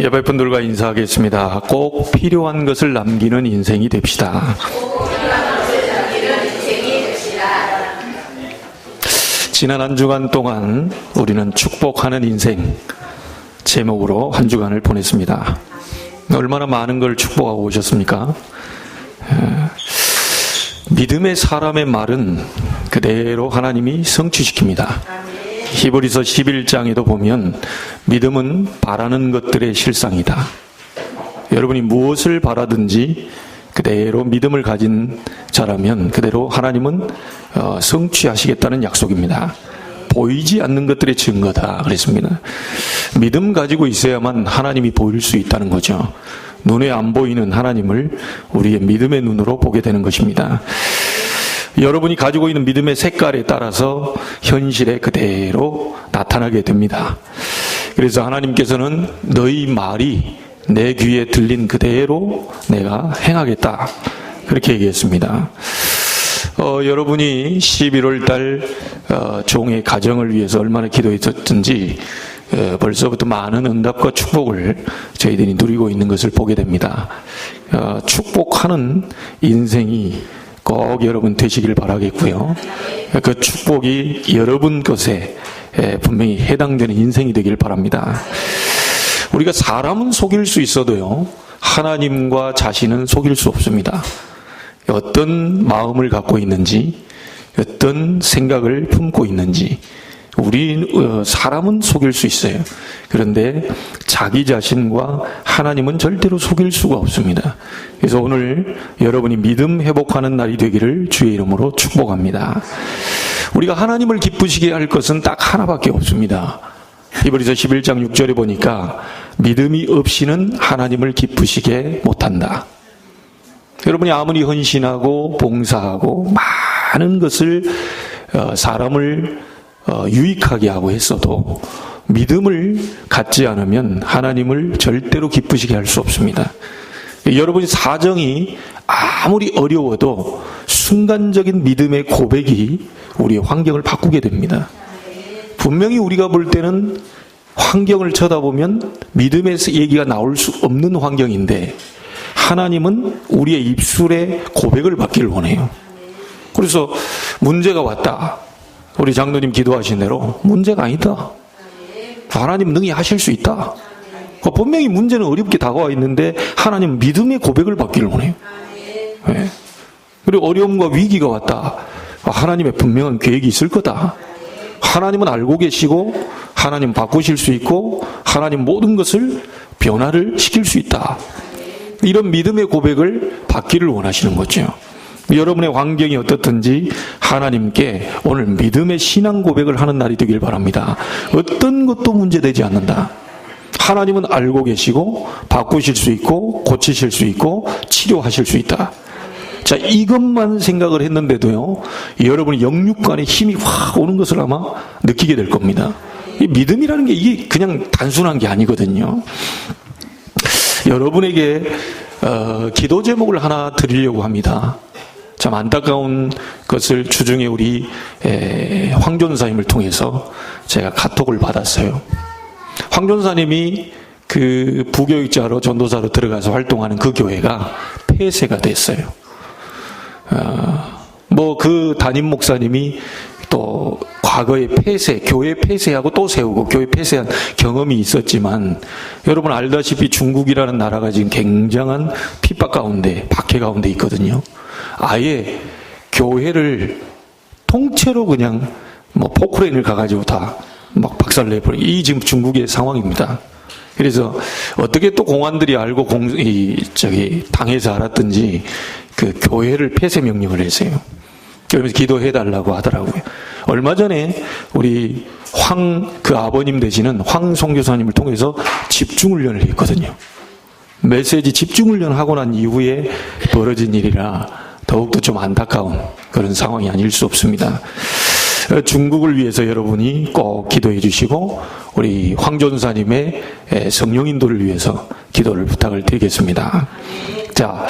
옆에 분들과 인사하겠습니다. 꼭 필요한 것을 남기는 인생이 됩시다. 지난 한 주간 동안 우리는 축복하는 인생 제목으로 한 주간을 보냈습니다. 얼마나 많은 걸 축복하고 오셨습니까? 믿음의 사람의 말은 그대로 하나님이 성취시킵니다. 히브리서 11장에도 보면 믿음은 바라는 것들의 실상이다. 여러분이 무엇을 바라든지 그대로 믿음을 가진 자라면 그대로 하나님은 성취하시겠다는 약속입니다. 보이지 않는 것들의 증거다 그랬습니다. 믿음 가지고 있어야만 하나님이 보일 수 있다는 거죠. 눈에 안 보이는 하나님을 우리의 믿음의 눈으로 보게 되는 것입니다. 여러분이 가지고 있는 믿음의 색깔에 따라서 현실에 그대로 나타나게 됩니다. 그래서 하나님께서는 너희 말이 내 귀에 들린 그대로 내가 행하겠다 그렇게 얘기했습니다. 여러분이 11월 달 종의 가정을 위해서 얼마나 기도했었든지 벌써부터 많은 응답과 축복을 저희들이 누리고 있는 것을 보게 됩니다. 축복하는 인생이 꼭 여러분 되시길 바라겠고요. 그 축복이 여러분 것에 분명히 해당되는 인생이 되길 바랍니다. 우리가 사람은 속일 수 있어도요, 하나님과 자신은 속일 수 없습니다. 어떤 마음을 갖고 있는지, 어떤 생각을 품고 있는지, 사람은 속일 수 있어요. 그런데 자기 자신과 하나님은 절대로 속일 수가 없습니다. 그래서 오늘 여러분이 믿음 회복하는 날이 되기를 주의 이름으로 축복합니다. 우리가 하나님을 기쁘시게 할 것은 딱 하나밖에 없습니다. 히브리서 11장 6절에 보니까 믿음이 없이는 하나님을 기쁘시게 못한다. 여러분이 아무리 헌신하고 봉사하고 많은 것을 사람을 유익하게 하고 했어도 믿음을 갖지 않으면 하나님을 절대로 기쁘시게 할 수 없습니다. 여러분이 사정이 아무리 어려워도 순간적인 믿음의 고백이 우리의 환경을 바꾸게 됩니다. 분명히 우리가 볼 때는 환경을 쳐다보면 믿음의 얘기가 나올 수 없는 환경인데 하나님은 우리의 입술에 고백을 받기를 원해요. 그래서 문제가 왔다. 우리 장로님 기도하신 대로 문제가 아니다. 하나님 능히 하실 수 있다. 분명히 문제는 어렵게 다가와 있는데 하나님 믿음의 고백을 받기를 원해요. 네. 그리고 어려움과 위기가 왔다. 하나님의 분명한 계획이 있을 거다. 하나님은 알고 계시고 하나님 바꾸실 수 있고 하나님 모든 것을 변화를 시킬 수 있다. 이런 믿음의 고백을 받기를 원하시는 거죠. 여러분의 환경이 어떻든지 하나님께 오늘 믿음의 신앙 고백을 하는 날이 되길 바랍니다. 어떤 것도 문제되지 않는다. 하나님은 알고 계시고 바꾸실 수 있고 고치실 수 있고 치료하실 수 있다. 자, 이것만 생각을 했는데도요, 여러분이 영육간에 힘이 확 오는 것을 아마 느끼게 될 겁니다. 이 믿음이라는 게 이게 그냥 단순한 게 아니거든요. 여러분에게 기도 제목을 하나 드리려고 합니다. 참 안타까운 것을 주중에 우리 황전사님을 통해서 제가 카톡을 받았어요. 황전사님이 그 부교육자로 전도사로 들어가서 활동하는 그 교회가 폐쇄가 됐어요. 그 담임 목사님이 또 과거에 교회 폐쇄하고 또 세우고 교회 폐쇄한 경험이 있었지만 여러분 알다시피 중국이라는 나라가 지금 굉장한 핍박 가운데, 박해 가운데 있거든요. 아예 교회를 통째로 그냥 포크레인을 가가지고 다 막 박살내버린 이 지금 중국의 상황입니다. 그래서 어떻게 또 공안들이 알고 당에서 알았든지 그 교회를 폐쇄 명령을 했어요. 그러면서 기도해달라고 하더라고요. 얼마 전에 우리 그 아버님 되시는 황 선교사님을 통해서 집중훈련을 했거든요. 메시지 집중훈련 하고 난 이후에 벌어진 일이라 더욱더 좀 안타까운 그런 상황이 아닐 수 없습니다. 중국을 위해서 여러분이 꼭 기도해 주시고 우리 황전사님의 성령 인도를 위해서 기도를 부탁을 드리겠습니다. 자,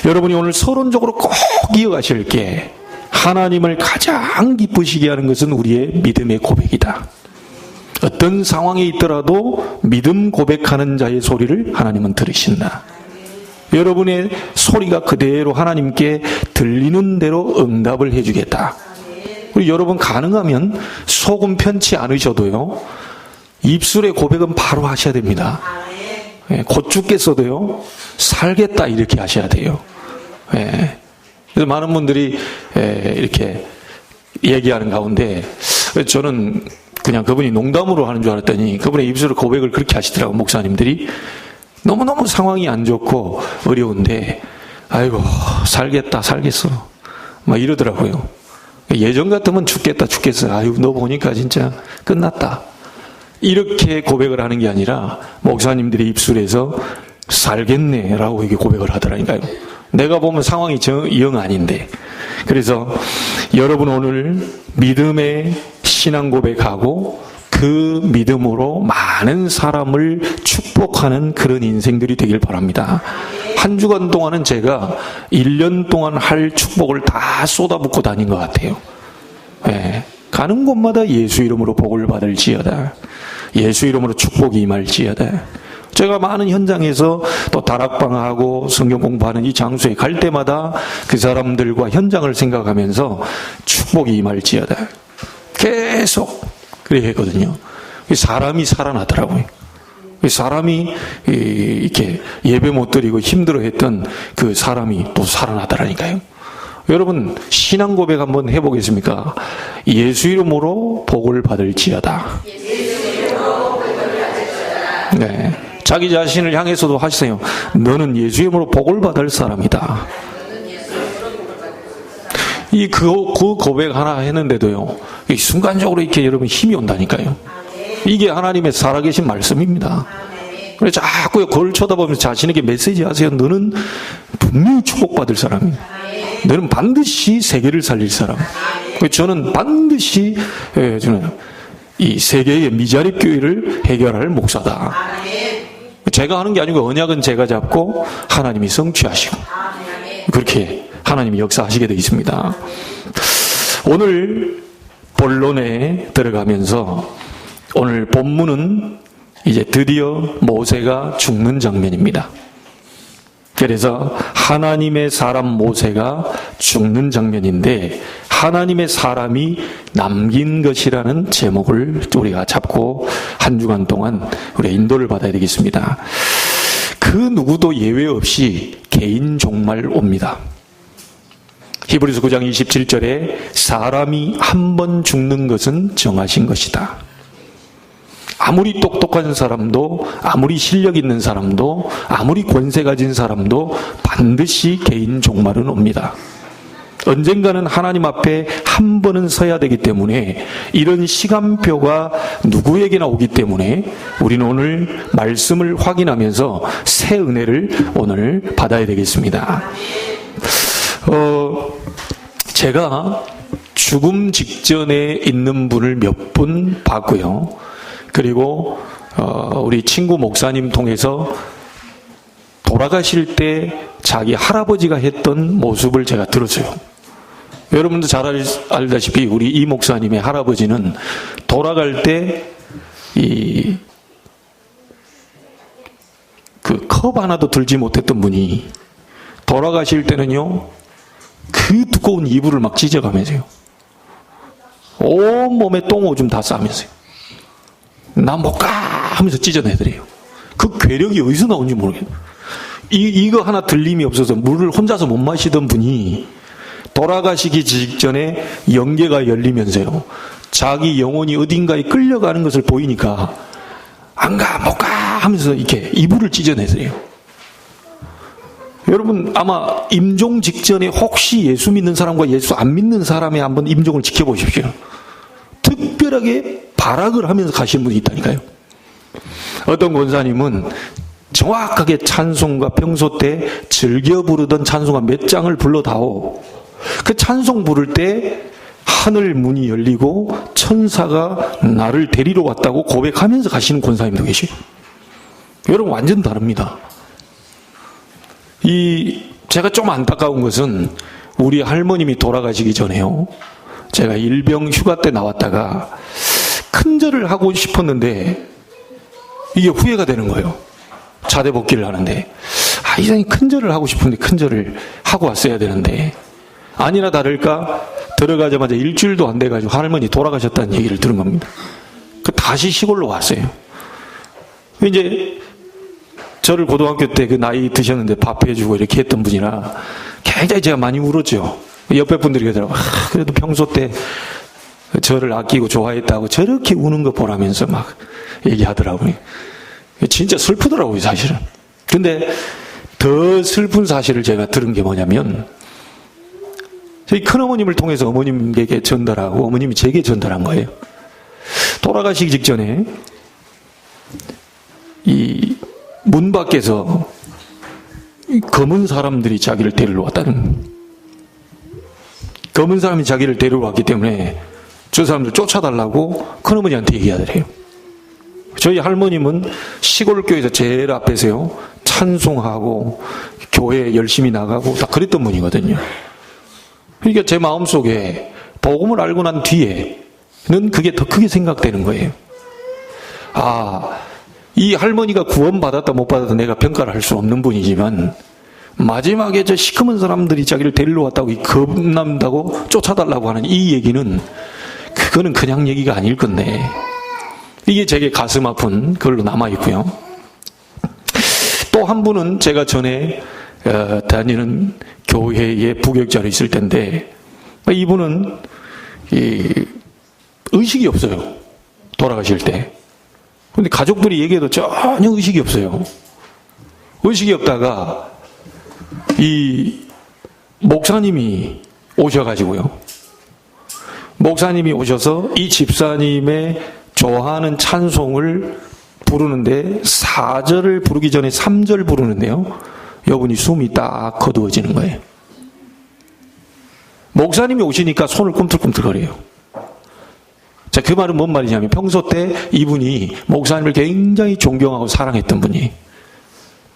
여러분이 오늘 서론적으로 꼭 이어가실 게 하나님을 가장 기쁘시게 하는 것은 우리의 믿음의 고백이다. 어떤 상황에 있더라도 믿음 고백하는 자의 소리를 하나님은 들으신다. 여러분의 소리가 그대로 하나님께 들리는 대로 응답을 해주겠다. 우리 여러분 가능하면 속은 편치 않으셔도요, 입술의 고백은 바로 하셔야 됩니다. 곧 죽겠어도요, 살겠다 이렇게 하셔야 돼요. 그래서 많은 분들이 이렇게 얘기하는 가운데 저는 그냥 그분이 농담으로 하는 줄 알았더니 그분의 입술의 고백을 그렇게 하시더라고요. 목사님들이 너무너무 상황이 안 좋고 어려운데 아이고 살겠다 살겠어 막 이러더라고요. 예전 같으면 죽겠다 죽겠어, 아이고 너 보니까 진짜 끝났다 이렇게 고백을 하는 게 아니라 목사님들의 입술에서 살겠네 라고 이렇게 고백을 하더라니까요. 내가 보면 상황이 영 아닌데. 그래서 여러분 오늘 믿음의 신앙 고백하고 그 믿음으로 많은 사람을 축복하는 그런 인생들이 되길 바랍니다. 한 주간 동안은 제가 1년 동안 할 축복을 다 쏟아붓고 다닌 것 같아요. 가는 곳마다 예수 이름으로 복을 받을지어다, 예수 이름으로 축복이 임할지어다. 제가 많은 현장에서 또 다락방하고 성경 공부하는 이 장소에 갈 때마다 그 사람들과 현장을 생각하면서 축복이 임할지어다 계속 그렇게 했거든요. 사람이 살아나더라고요. 사람이 이렇게 예배 못 드리고 힘들어했던 그 사람이 또 살아나더라니까요. 여러분 신앙 고백 한번 해보겠습니까? 예수 이름으로 복을 받을지어다. 네, 자기 자신을 향해서도 하시세요. 너는 예수 이름으로 복을 받을 사람이다. 그 고백 하나 했는데도요, 순간적으로 이렇게 여러분 힘이 온다니까요. 이게 하나님의 살아계신 말씀입니다. 그래서 자꾸 그걸 쳐다보면서 자신에게 메시지 하세요. 너는 분명히 축복받을 사람이에요. 너는 반드시 세계를 살릴 사람. 저는 반드시 저는 이 세계의 미자립 교회를 해결할 목사다. 제가 하는 게 아니고 언약은 제가 잡고 하나님이 성취하시고 그렇게 하나님이 역사하시게 되어 있습니다. 오늘 본론에 들어가면서 오늘 본문은 이제 드디어 모세가 죽는 장면입니다. 그래서 하나님의 사람 모세가 죽는 장면인데 하나님의 사람이 남긴 것이라는 제목을 우리가 잡고 한 주간 동안 우리가 인도를 받아야 되겠습니다. 그 누구도 예외 없이 개인 종말 옵니다. 히브리서 9장 27절에 사람이 한 번 죽는 것은 정하신 것이다. 아무리 똑똑한 사람도, 아무리 실력 있는 사람도, 아무리 권세 가진 사람도 반드시 개인 종말은 옵니다. 언젠가는 하나님 앞에 한 번은 서야 되기 때문에 이런 시간표가 누구에게나 오기 때문에 우리는 오늘 말씀을 확인하면서 새 은혜를 오늘 받아야 되겠습니다. 제가 죽음 직전에 있는 분을 몇 분 봤고요. 그리고 우리 친구 목사님 통해서 돌아가실 때 자기 할아버지가 했던 모습을 제가 들었어요. 여러분도 잘 알다시피 우리 이 목사님의 할아버지는 돌아갈 때 그 컵 하나도 들지 못했던 분이 돌아가실 때는요, 그 두꺼운 이불을 막 찢어가면서요, 온몸에 똥오줌 다 싸면서요, 나 못 가 하면서 찢어내더래요. 그 괴력이 어디서 나온지 모르겠어요. 이거 하나 들림이 없어서 물을 혼자서 못 마시던 분이 돌아가시기 직전에 영계가 열리면서요, 자기 영혼이 어딘가에 끌려가는 것을 보이니까 안 가, 못 가 하면서 이렇게 이불을 찢어내더래요. 여러분 아마 임종 직전에 혹시 예수 믿는 사람과 예수 안 믿는 사람의 한번 임종을 지켜보십시오. 특별하게 발악을 하면서 가시는 분이 있다니까요. 어떤 권사님은 정확하게 찬송가 평소 때 즐겨 부르던 찬송가 몇 장을 불러다오. 그 찬송 부를 때 하늘 문이 열리고 천사가 나를 데리러 왔다고 고백하면서 가시는 권사님도 계시고. 여러분 완전 다릅니다. 제가 좀 안타까운 것은 우리 할머님이 돌아가시기 전에요, 제가 일병 휴가 때 나왔다가 큰 절을 하고 싶었는데 이게 후회가 되는 거예요. 자대 복귀를 하는데 이상히 큰 절을 하고 싶은데 큰 절을 하고 왔어야 되는데, 아니나 다를까 들어가자마자 일주일도 안 돼가지고 할머니 돌아가셨다는 얘기를 들은 겁니다. 다시 시골로 왔어요. 이제 저를 고등학교 때 그 나이 드셨는데 밥 해주고 이렇게 했던 분이라 굉장히 제가 많이 울었죠. 옆에 분들이 그러더라고요. 그래도 평소 때 저를 아끼고 좋아했다고 저렇게 우는 거 보라면서 막 얘기하더라고요. 진짜 슬프더라고요, 사실은. 근데 더 슬픈 사실을 제가 들은 게 뭐냐면, 저희 큰어머님을 통해서 어머님에게 전달하고 어머님이 제게 전달한 거예요. 돌아가시기 직전에 이 문 밖에서 검은 사람들이 자기를 데리러 왔다는, 검은 사람이 자기를 데리러 왔기 때문에 저 사람들 쫓아달라고 큰어머니한테 얘기하더래요. 저희 할머님은 시골교회에서 제일 앞에서요 찬송하고 교회 열심히 나가고 다 그랬던 분이거든요. 그러니까 제 마음속에 복음을 알고 난 뒤에는 그게 더 크게 생각되는 거예요. 이 할머니가 구원받았다 못 받았다 내가 평가를 할 수 없는 분이지만, 마지막에 저 시커먼 사람들이 자기를 데리러 왔다고 겁난다고 쫓아달라고 하는 이 얘기는, 그거는 그냥 얘기가 아닐 건데, 이게 제게 가슴 아픈 걸로 남아있고요. 또 한 분은 제가 전에 다니는 교회에 부교육자로 있을 텐데, 이분은 의식이 없어요. 돌아가실 때. 근데 가족들이 얘기해도 전혀 의식이 없어요. 의식이 없다가 이 목사님이 오셔가지고요. 목사님이 오셔서 이 집사님의 좋아하는 찬송을 부르는데 4절을 부르기 전에 3절 부르는데요. 여분이 숨이 딱 거두어지는 거예요. 목사님이 오시니까 손을 꿈틀꿈틀거려요. 자, 그 말은 뭔 말이냐면, 평소 때 이분이 목사님을 굉장히 존경하고 사랑했던 분이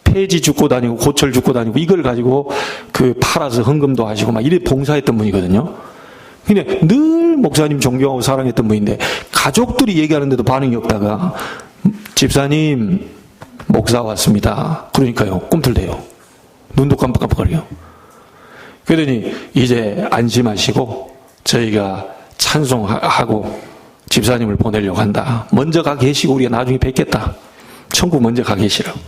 폐지 줍고 다니고 고철 줍고 다니고 이걸 가지고 팔아서 헌금도 하시고 막 이래 봉사했던 분이거든요. 근데 늘 목사님 존경하고 사랑했던 분인데 가족들이 얘기하는데도 반응이 없다가 집사님 목사 왔습니다. 그러니까요 꿈틀대요. 눈도 깜빡깜빡거려요. 그러더니 이제 안심하시고 저희가 찬송하고 집사님을 보내려고 한다. 먼저 가 계시고 우리가 나중에 뵙겠다. 천국 먼저 가 계시라고.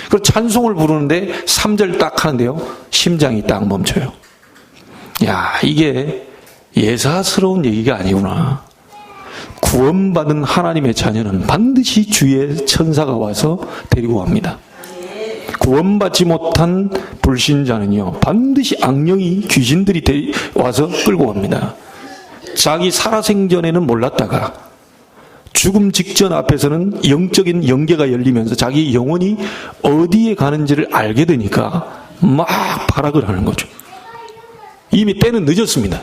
그리고 찬송을 부르는데 3절 딱 하는데요. 심장이 딱 멈춰요. 야, 이게 예사스러운 얘기가 아니구나. 구원받은 하나님의 자녀는 반드시 주의 천사가 와서 데리고 갑니다. 구원받지 못한 불신자는요, 반드시 악령이 귀신들이 와서 끌고 갑니다. 자기 살아생전에는 몰랐다가 죽음 직전 앞에서는 영적인 영계가 열리면서 자기 영혼이 어디에 가는지를 알게 되니까 막 발악을 하는 거죠. 이미 때는 늦었습니다.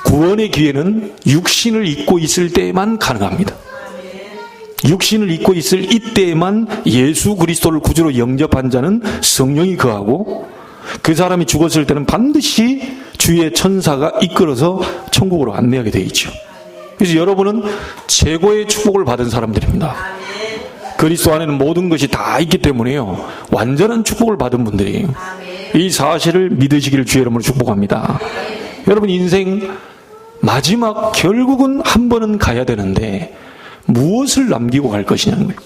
구원의 기회는 육신을 입고 있을 때만 가능합니다. 육신을 입고 있을 이때에만 예수 그리스도를 구주로 영접한 자는 성령이 거하고, 그 사람이 죽었을 때는 반드시 주의 천사가 이끌어서 천국으로 안내하게 되어 있죠. 그래서 여러분은 최고의 축복을 받은 사람들입니다. 그리스도 안에는 모든 것이 다 있기 때문에요, 완전한 축복을 받은 분들이에요. 이 사실을 믿으시기를 주의 이름으로 축복합니다. 여러분 인생 마지막 결국은 한 번은 가야 되는데 무엇을 남기고 갈 것이냐는 거예요.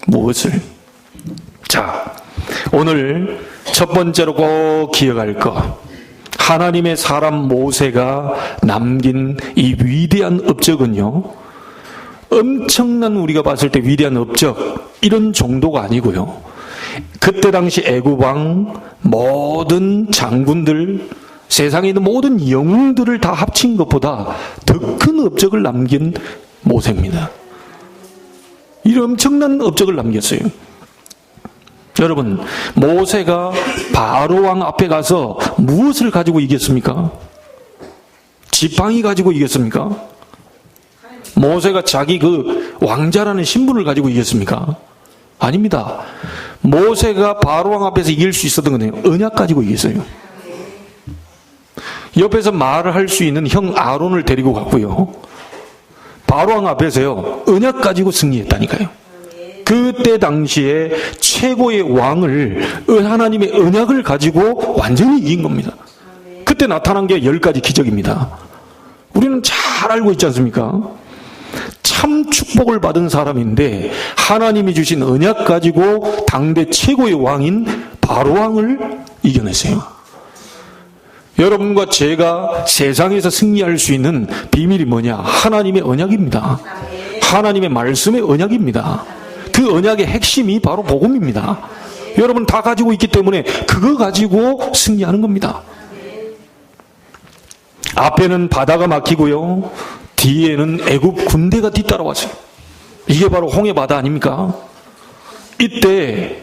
무엇을. 자, 오늘 첫 번째로 꼭 기억할 것, 하나님의 사람 모세가 남긴 이 위대한 업적은요, 엄청난, 우리가 봤을 때 위대한 업적 이런 정도가 아니고요, 그때 당시 애굽왕 모든 장군들, 세상에 있는 모든 영웅들을 다 합친 것보다 더 큰 업적을 남긴 모세입니다. 이런 엄청난 업적을 남겼어요. 여러분, 모세가 바로왕 앞에 가서 무엇을 가지고 이겼습니까? 지팡이 가지고 이겼습니까? 모세가 자기 왕자라는 신분을 가지고 이겼습니까? 아닙니다. 모세가 바로왕 앞에서 이길 수 있었던 건 언약 가지고 이겼어요. 옆에서 말을 할 수 있는 형 아론을 데리고 갔고요, 바로왕 앞에서요, 언약 가지고 승리했다니까요. 그때 당시에 최고의 왕을 하나님의 언약을 가지고 완전히 이긴 겁니다. 그때 나타난 게 10가지 기적입니다. 우리는 잘 알고 있지 않습니까? 참 축복을 받은 사람인데 하나님이 주신 언약 가지고 당대 최고의 왕인 바로왕을 이겨냈어요. 여러분과 제가 세상에서 승리할 수 있는 비밀이 뭐냐? 하나님의 언약입니다. 하나님의 말씀의 언약입니다. 그 언약의 핵심이 바로 복음입니다. 여러분 다 가지고 있기 때문에 그거 가지고 승리하는 겁니다. 앞에는 바다가 막히고요, 뒤에는 애굽 군대가 뒤따라왔어요. 이게 바로 홍해바다 아닙니까? 이때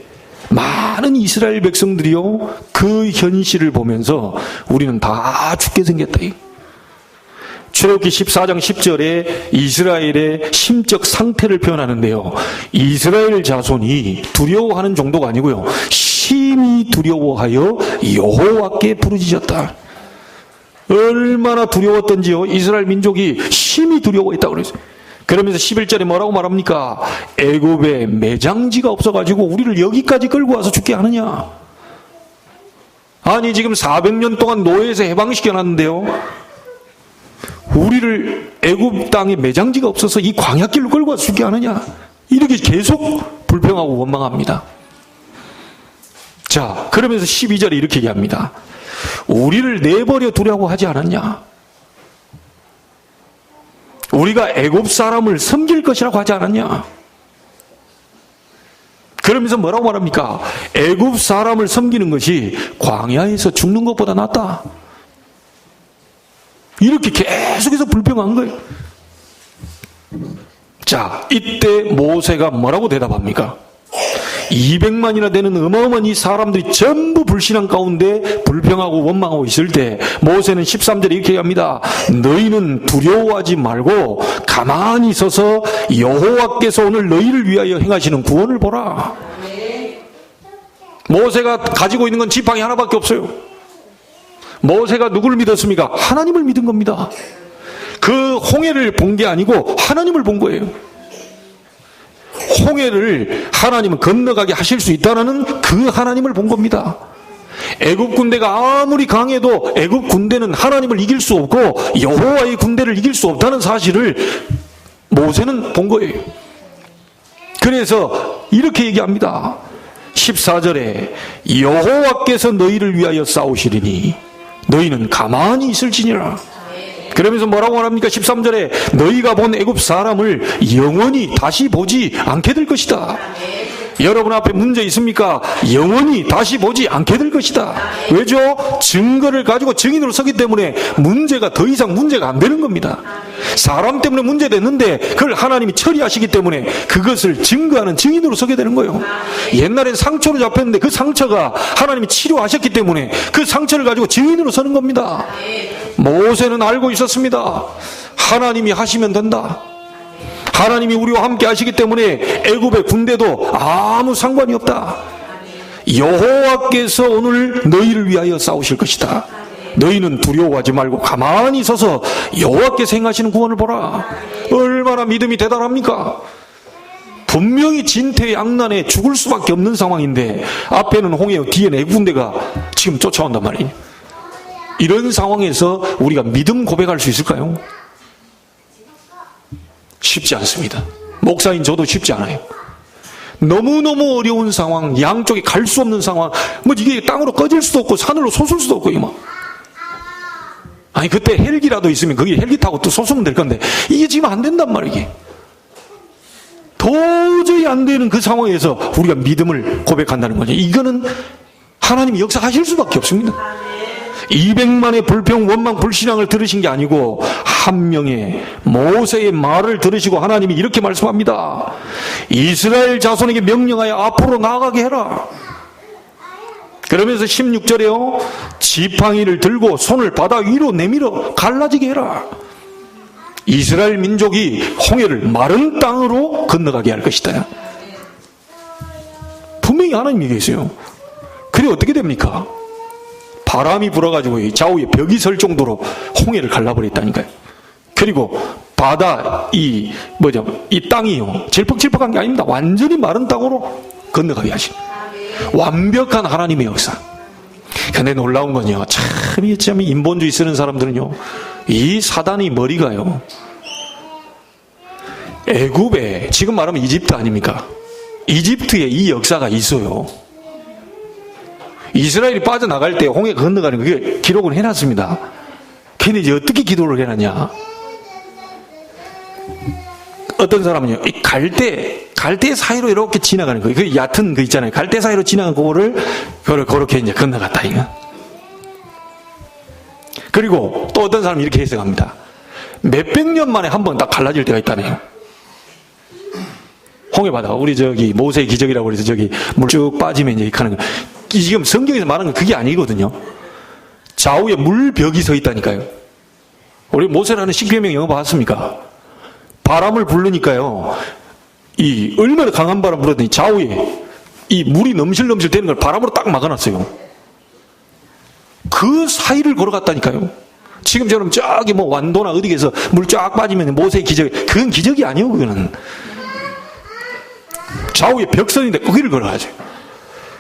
많은 이스라엘 백성들이요, 그 현실을 보면서 우리는 다 죽게 생겼다. 출애굽기 14장 10절에 이스라엘의 심적 상태를 표현하는데요, 이스라엘 자손이 두려워하는 정도가 아니고요, 심히 두려워하여 여호와께 부르짖었다. 얼마나 두려웠던지요, 이스라엘 민족이 심히 두려워했다고 그랬어요. 그러면서 11절에 뭐라고 말합니까? 애굽에 매장지가 없어가지고 우리를 여기까지 끌고 와서 죽게 하느냐? 아니 지금 400년 동안 노예에서 해방시켜놨는데요, 우리를 애굽 땅에 매장지가 없어서 이 광야길로 끌고 와서 죽게 하느냐? 이렇게 계속 불평하고 원망합니다. 자, 그러면서 12절에 이렇게 얘기합니다. 우리를 내버려 두려고 하지 않았냐? 우리가 애굽 사람을 섬길 것이라고 하지 않았냐? 그러면서 뭐라고 말합니까? 애굽 사람을 섬기는 것이 광야에서 죽는 것보다 낫다. 이렇게 계속해서 불평한 거예요. 자, 이때 모세가 뭐라고 대답합니까? 200만이나 되는 어마어마한 이 사람들이 전부 불신앙 가운데 불평하고 원망하고 있을 때 모세는 13절에 이렇게 합니다. 너희는 두려워하지 말고 가만히 서서 여호와께서 오늘 너희를 위하여 행하시는 구원을 보라. 모세가 가지고 있는 건 지팡이 하나밖에 없어요. 모세가 누구를 믿었습니까? 하나님을 믿은 겁니다. 그 홍해를 본 게 아니고 하나님을 본 거예요. 홍해를 하나님은 건너가게 하실 수 있다는 그 하나님을 본 겁니다. 애굽 군대가 아무리 강해도 애굽 군대는 하나님을 이길 수 없고 여호와의 군대를 이길 수 없다는 사실을 모세는 본 거예요. 그래서 이렇게 얘기합니다. 14절에 여호와께서 너희를 위하여 싸우시리니 너희는 가만히 있을지니라. 그러면서 뭐라고 말합니까? 13절에 너희가 본 애굽 사람을 영원히 다시 보지 않게 될 것이다. 여러분 앞에 문제 있습니까? 영원히 다시 보지 않게 될 것이다. 왜죠? 증거를 가지고 증인으로 서기 때문에 문제가 더 이상 문제가 안 되는 겁니다. 사람 때문에 문제됐는데 그걸 하나님이 처리하시기 때문에 그것을 증거하는 증인으로 서게 되는 거예요. 옛날엔 상처로 잡혔는데 그 상처가 하나님이 치료하셨기 때문에 그 상처를 가지고 증인으로 서는 겁니다. 모세는 알고 있었습니다. 하나님이 하시면 된다. 하나님이 우리와 함께 하시기 때문에 애굽의 군대도 아무 상관이 없다. 여호와께서 오늘 너희를 위하여 싸우실 것이다. 너희는 두려워하지 말고 가만히 서서 여호와께서 행하시는 구원을 보라. 얼마나 믿음이 대단합니까? 분명히 진퇴양난에 죽을 수밖에 없는 상황인데 앞에는 홍해, 뒤에는 애굽 군대가 지금 쫓아온단 말이에요. 이런 상황에서 우리가 믿음 고백할 수 있을까요? 쉽지 않습니다. 목사인 저도 쉽지 않아요. 너무너무 어려운 상황, 양쪽에 갈 수 없는 상황, 뭐 이게 땅으로 꺼질 수도 없고 산으로 솟을 수도 없고 막. 아니 그때 헬기라도 있으면 거기 헬기 타고 또 솟으면 될 건데 이게 지금 안 된단 말이에요. 도저히 안 되는 그 상황에서 우리가 믿음을 고백한다는 거죠. 이거는 하나님이 역사하실 수밖에 없습니다. 200만의 불평, 원망, 불신앙을 들으신 게 아니고 한 명의 모세의 말을 들으시고 하나님이 이렇게 말씀합니다. 이스라엘 자손에게 명령하여 앞으로 나아가게 해라. 그러면서 16절에요. 지팡이를 들고 손을 바다 위로 내밀어 갈라지게 해라. 이스라엘 민족이 홍해를 마른 땅으로 건너가게 할 것이다. 분명히 하나님이 계세요. 그래 어떻게 됩니까? 바람이 불어가지고 좌우에 벽이 설 정도로 홍해를 갈라버렸다니까요. 그리고 바다, 이 땅이요. 질퍽질퍽한 게 아닙니다. 완전히 마른 땅으로 건너가게 하신 완벽한 하나님의 역사. 근데 놀라운 건요. 참 인본주의 쓰는 사람들은요. 이 사단이 머리가요. 애굽에, 지금 말하면 이집트 아닙니까? 이집트에 이 역사가 있어요. 이스라엘이 빠져나갈 때 홍해 건너가는 그게 기록을 해놨습니다. 근데 이제 어떻게 기록을 해놨냐? 어떤 사람은요, 이 갈대 사이로 이렇게 지나가는 거예요. 그 얕은 거 있잖아요. 갈대 사이로 지나간 그거를 그렇게 이제 건너갔다, 이거. 그리고 또 어떤 사람은 이렇게 해석합니다. 몇백 년 만에 한 번 딱 갈라질 때가 있다네요. 홍해바다. 우리 모세의 기적이라고 그래서 물 쭉 빠지면 이제 이렇게 하는 거. 지금 성경에서 말하는 건 그게 아니거든요. 좌우에 물벽이 서 있다니까요. 우리 모세라는 십계명 영어 봤습니까? 바람을 부르니까요. 이 얼마나 강한 바람 불었더니 좌우에 이 물이 넘실넘실 되는 걸 바람으로 딱 막아놨어요. 그 사이를 걸어갔다니까요. 지금처럼 저기 완도나 어디에서 물 쫙 빠지면 모세의 기적, 그건 기적이 아니에요. 그거는 좌우에 벽선인데 거기를 걸어가죠.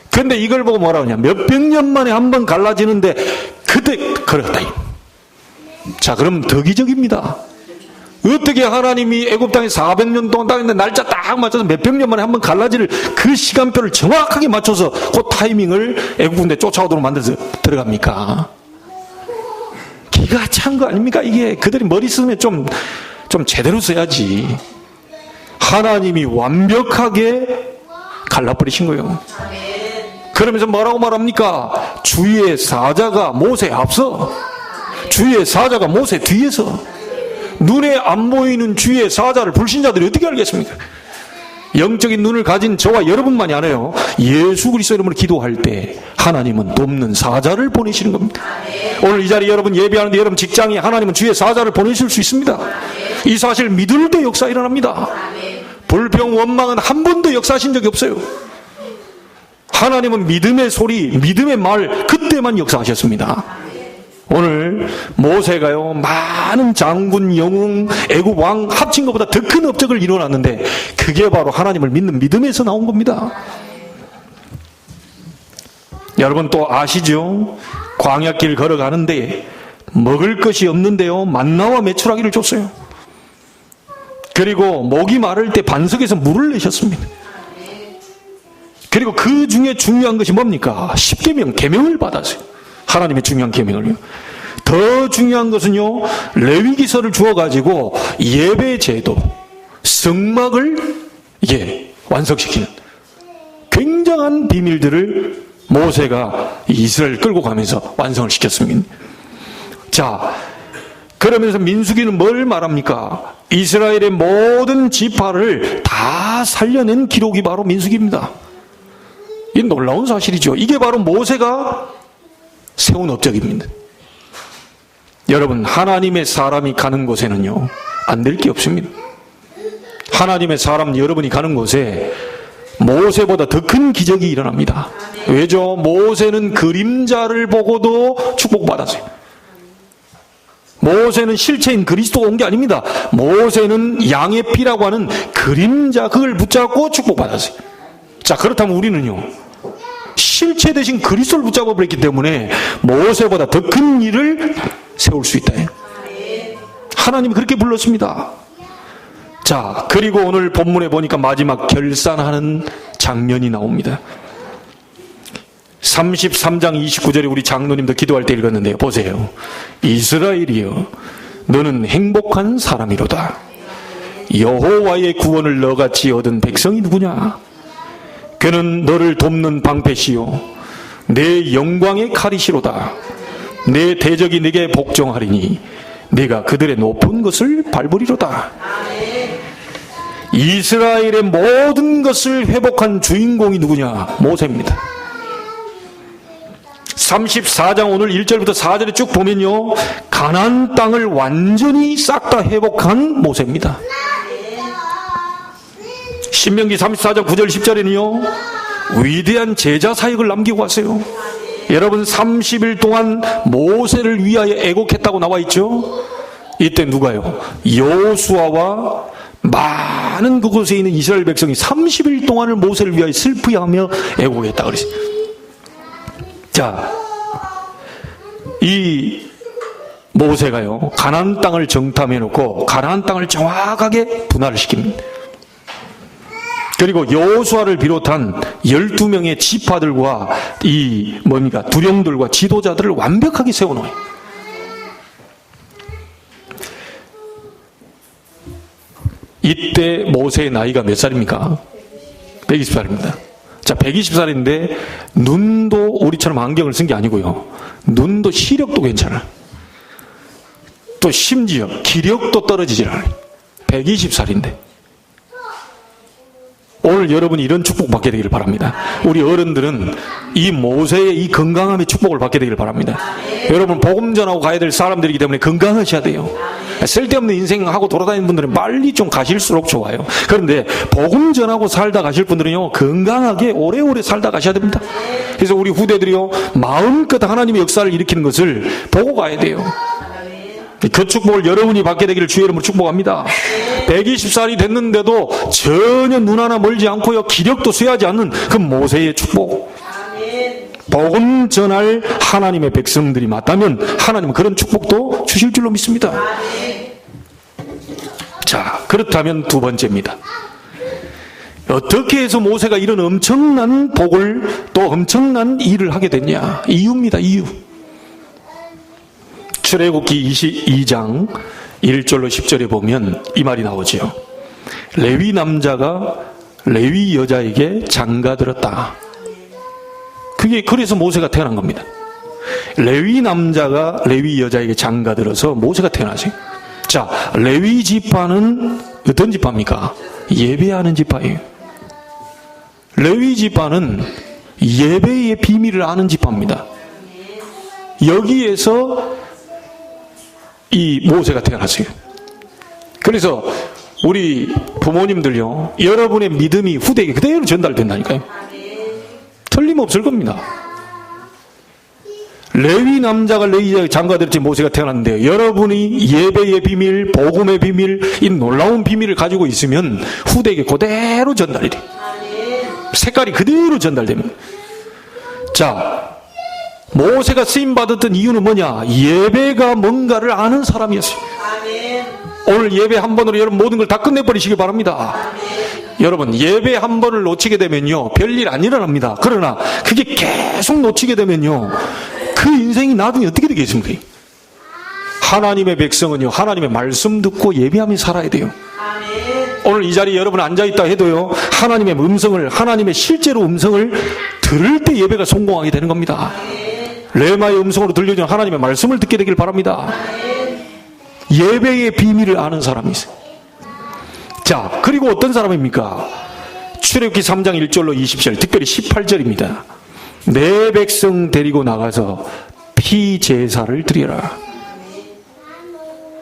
근데 이걸 보고 뭐라고 하냐, 몇백 년 만에 한 번 갈라지는데 그때 걸어갔다. 자, 그럼 더 기적입니다. 어떻게 하나님이 애굽 땅에 400년 동안 땅인데 날짜 딱 맞춰서 몇백 년 만에 한 번 갈라지를 그 시간표를 정확하게 맞춰서 그 타이밍을 애굽 군대 쫓아오도록 만들어서 들어갑니까? 기가 찬 거 아닙니까? 이게 그들이 머리 쓰면 좀 제대로 써야지. 하나님이 완벽하게 갈라버리신 거예요. 그러면서 뭐라고 말합니까? 주의 사자가 모세 앞서, 주의 사자가 모세 뒤에서. 눈에 안 보이는 주의 사자를 불신자들이 어떻게 알겠습니까? 영적인 눈을 가진 저와 여러분만이 알아요. 예수 그리스도 이름으로 기도할 때 하나님은 돕는 사자를 보내시는 겁니다. 오늘 이 자리에 여러분 예배하는데 여러분 직장에 하나님은 주의 사자를 보내실 수 있습니다. 이 사실 믿을 때 역사 일어납니다. 불평 원망은 한 번도 역사하신 적이 없어요. 하나님은 믿음의 소리, 믿음의 말, 그때만 역사하셨습니다. 오늘 모세가요, 많은 장군, 영웅, 애굽 왕 합친 것보다 더 큰 업적을 이뤄놨는데 그게 바로 하나님을 믿는 믿음에서 나온 겁니다. 여러분 또 아시죠? 광야길 걸어가는데 먹을 것이 없는데요, 만나와 메추라기를 줬어요. 그리고 목이 마를 때 반석에서 물을 내셨습니다. 그리고 그 중에 중요한 것이 뭡니까? 십계명, 계명을 받았어요. 하나님의 중요한 계명을요. 더 중요한 것은요, 레위기서를 주어가지고 예배 제도, 성막을 완성시키는 굉장한 비밀들을 모세가 이스라엘 끌고 가면서 완성을 시켰습니다. 자, 그러면서 민수기는 뭘 말합니까? 이스라엘의 모든 지파를 다 살려낸 기록이 바로 민수기입니다. 이 놀라운 사실이죠. 이게 바로 모세가 세운 업적입니다. 여러분, 하나님의 사람이 가는 곳에는요, 안 될 게 없습니다. 하나님의 사람 여러분이 가는 곳에 모세보다 더 큰 기적이 일어납니다. 왜죠? 모세는 그림자를 보고도 축복받았어요. 모세는 실체인 그리스도가 온 게 아닙니다. 모세는 양의 피라고 하는 그림자, 그걸 붙잡고 축복받았어요. 자, 그렇다면 우리는요, 실체 대신 그리스도를 붙잡아 버렸기 때문에 모세보다 더 큰 일을 세울 수 있다. 하나님이 그렇게 불렀습니다. 자, 그리고 오늘 본문에 보니까 마지막 결산하는 장면이 나옵니다. 33장 29절에 우리 장로님도 기도할 때 읽었는데요. 보세요. 이스라엘이여, 너는 행복한 사람이로다. 여호와의 구원을 너같이 얻은 백성이 누구냐? 그는 너를 돕는 방패시요 내 영광의 칼이시로다. 내 대적이 네게 복종하리니 네가 그들의 높은 것을 밟으리로다. 이스라엘의 모든 것을 회복한 주인공이 누구냐? 모세입니다. 34장 오늘 1절부터 4절에 쭉 보면요, 가나안 땅을 완전히 싹 다 회복한 모세입니다. 신명기 34장 9절 10절에는요, 위대한 제자 사역을 남기고 왔어요. 여러분 30일 동안 모세를 위하여 애곡했다고 나와 있죠. 이때 누가요? 여호수아와 많은 그곳에 있는 이스라엘 백성이 30일 동안을 모세를 위하여 슬프해하며 애곡했다 그랬어요. 자, 이 모세가요, 가나안 땅을 정탐해 놓고 가나안 땅을 정확하게 분할을 시킵니다. 그리고 여호수아를 비롯한 12명의 지파들과 두령들과 지도자들을 완벽하게 세워놓아요. 이때 모세의 나이가 몇 살입니까? 120살입니다. 자, 120살인데 눈도 우리처럼 안경을 쓴 게 아니고요. 눈도 시력도 괜찮아요. 또 심지어 기력도 떨어지질 않아요. 120살인데. 오늘 여러분이 이런 축복 받게 되기를 바랍니다. 우리 어른들은 이 모세의 이 건강함의 축복을 받게 되기를 바랍니다. 여러분, 복음 전하고 가야 될 사람들이기 때문에 건강하셔야 돼요. 쓸데없는 인생하고 돌아다니는 분들은 빨리 좀 가실수록 좋아요. 그런데 복음 전하고 살다 가실 분들은요, 건강하게 오래오래 살다 가셔야 됩니다. 그래서 우리 후대들이요, 마음껏 하나님의 역사를 일으키는 것을 보고 가야 돼요. 그 축복을 여러분이 받게 되기를 주의 이름으로 축복합니다. 120살이 됐는데도 전혀 눈 하나 멀지 않고요, 기력도 쇠하지 않는 그 모세의 축복. 복음 전할 하나님의 백성들이 맞다면 하나님은 그런 축복도 주실 줄로 믿습니다. 자, 그렇다면 두 번째입니다. 어떻게 해서 모세가 이런 엄청난 복을, 또 엄청난 일을 하게 됐냐? 이유입니다. 이유. 출애굽기 22장 1절로 10절에 보면 이 말이 나오지요. 레위 남자가 레위 여자에게 장가들었다. 그게 그래서 모세가 태어난 겁니다. 레위 남자가 레위 여자에게 장가들어서 모세가 태어나세요. 자, 레위 지파는 어떤 지파입니까? 예배하는 지파예요. 레위 지파는 예배의 비밀을 아는 지파입니다. 여기에서 이 모세가 태어났어요. 그래서 우리 부모님들요, 여러분의 믿음이 후대에게 그대로 전달된다니까요. 틀림없을 겁니다. 레위 남자가 레위 여자에게 장가들었지 모세가 태어났는데, 여러분이 예배의 비밀, 복음의 비밀, 이 놀라운 비밀을 가지고 있으면 후대에게 그대로 전달이 돼요. 색깔이 그대로 전달됩니다. 자, 모세가 쓰임받았던 이유는 뭐냐? 예배가 뭔가를 아는 사람이었어요. 오늘 예배 한 번으로 여러분 모든 걸 다 끝내버리시기 바랍니다. 여러분, 예배 한 번을 놓치게 되면요, 별일 안 일어납니다. 그러나 그게 계속 놓치게 되면요, 그 인생이 나중에 어떻게 되겠습니까? 하나님의 백성은요, 하나님의 말씀 듣고 예배하며 살아야 돼요. 오늘 이 자리에 여러분 앉아있다 해도요, 하나님의 음성을, 하나님의 실제로 음성을 들을 때 예배가 성공하게 되는 겁니다. 레마의 음성으로 들려주는 하나님의 말씀을 듣게 되길 바랍니다. 예배의 비밀을 아는 사람이 있어요. 자, 그리고 어떤 사람입니까? 출애굽기 3장 1절로 20절, 특별히 18절입니다. 내 백성 데리고 나가서 피제사를 드리라.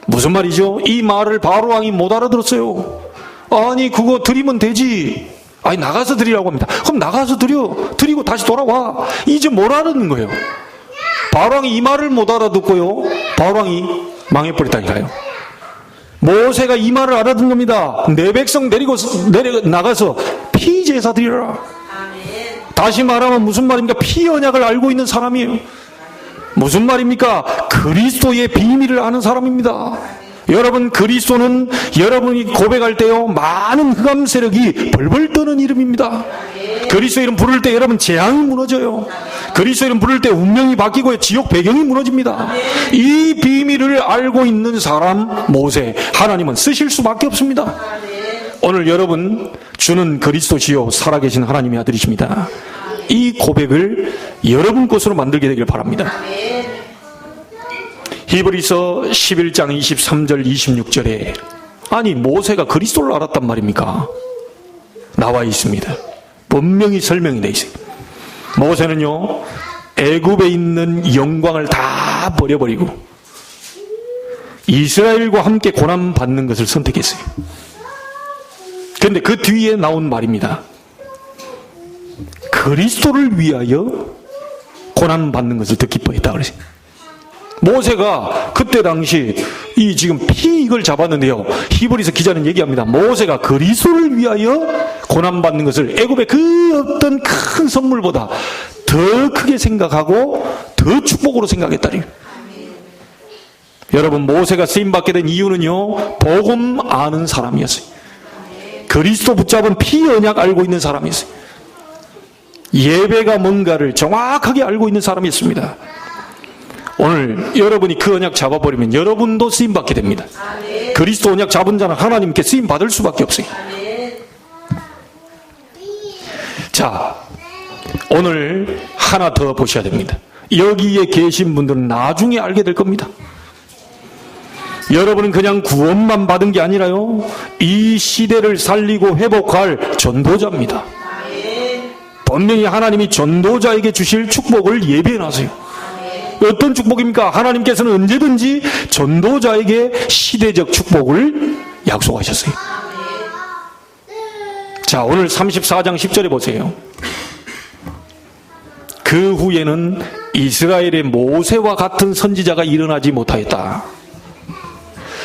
무슨 말이죠? 이 말을 바로 왕이 못 알아들었어요. 아니, 그거 드리면 되지. 아니, 나가서 드리라고 합니다. 그럼 나가서 드리고 다시 돌아와. 이제 뭘 알아듣는 거예요? 바로왕이 이 말을 못 알아듣고요, 바로왕이 망해버렸다니까요. 모세가 이 말을 알아듣는 겁니다. 내 백성 데리고 나가서 피제사 드리라. 다시 말하면 무슨 말입니까? 피언약을 알고 있는 사람이에요. 무슨 말입니까? 그리스도의 비밀을 아는 사람입니다. 여러분, 그리스도는 여러분이 고백할 때요, 많은 흑암 세력이 벌벌 떠는 이름입니다. 그리스도 이름 부를 때 여러분 재앙이 무너져요. 그리스도 이름 부를 때 운명이 바뀌고 지옥 배경이 무너집니다. 이 비밀을 알고 있는 사람 모세, 하나님은 쓰실 수밖에 없습니다. 오늘 여러분, 주는 그리스도시요 살아계신 하나님의 아들이십니다. 이 고백을 여러분 것으로 만들게 되길 바랍니다. 히브리서 11장 23절 26절에 아니, 모세가 그리스도를 알았단 말입니까? 나와 있습니다. 분명히 설명이 되어 있어요. 모세는요, 애굽에 있는 영광을 다 버려버리고 이스라엘과 함께 고난 받는 것을 선택했어요. 그런데 그 뒤에 나온 말입니다. 그리스도를 위하여 고난 받는 것을 더 기뻐했다 그랬어요. 모세가 그때 당시 이 지금 피 이걸 잡았는데요. 히브리서 기자는 얘기합니다. 모세가 그리스도를 위하여 고난받는 것을 애굽의 그 어떤 큰 선물보다 더 크게 생각하고 더 축복으로 생각했다니. 여러분, 모세가 쓰임받게 된 이유는요, 복음 아는 사람이었어요. 그리스도 붙잡은 피 언약 알고 있는 사람이었어요. 예배가 뭔가를 정확하게 알고 있는 사람이었습니다. 오늘 여러분이 그 언약 잡아버리면 여러분도 쓰임받게 됩니다. 그리스도 언약 잡은 자는 하나님께 쓰임받을 수밖에 없어요. 자, 오늘 하나 더 보셔야 됩니다. 여기에 계신 분들은 나중에 알게 될 겁니다. 여러분은 그냥 구원만 받은 게 아니라요, 이 시대를 살리고 회복할 전도자입니다. 분명히 하나님이 전도자에게 주실 축복을 예비해놨어요. 어떤 축복입니까? 하나님께서는 언제든지 전도자에게 시대적 축복을 약속하셨어요. 자, 오늘 34장 10절에 보세요. 그 후에는 이스라엘의 모세와 같은 선지자가 일어나지 못하였다.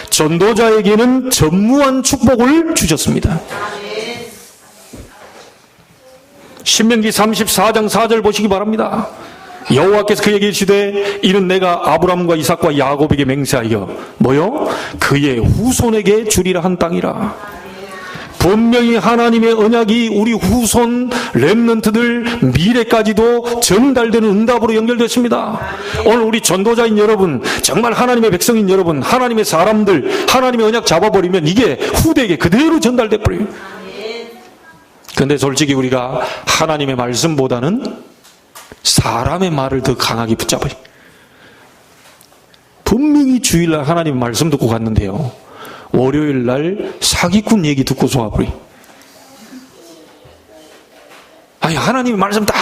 전도자에게는 전무한 축복을 주셨습니다. 신명기 34장 4절 보시기 바랍니다. 여호와께서 그에게 이르시되 이는 내가 아브람과 이삭과 야곱에게 맹세하여 뭐요? 그의 후손에게 주리라 한 땅이라. 분명히 하나님의 언약이 우리 후손 렘넌트들 미래까지도 전달되는 응답으로 연결됐습니다. 오늘 우리 전도자인 여러분, 정말 하나님의 백성인 여러분, 하나님의 사람들, 하나님의 언약 잡아버리면 이게 후대에게 그대로 전달돼 버려요. 근데 솔직히 우리가 하나님의 말씀보다는 사람의 말을 더 강하게 붙잡아요. 분명히 주일날 하나님의 말씀 듣고 갔는데요, 월요일날 사기꾼 얘기 듣고 쏘아버려. 아니, 하나님의 말씀 딱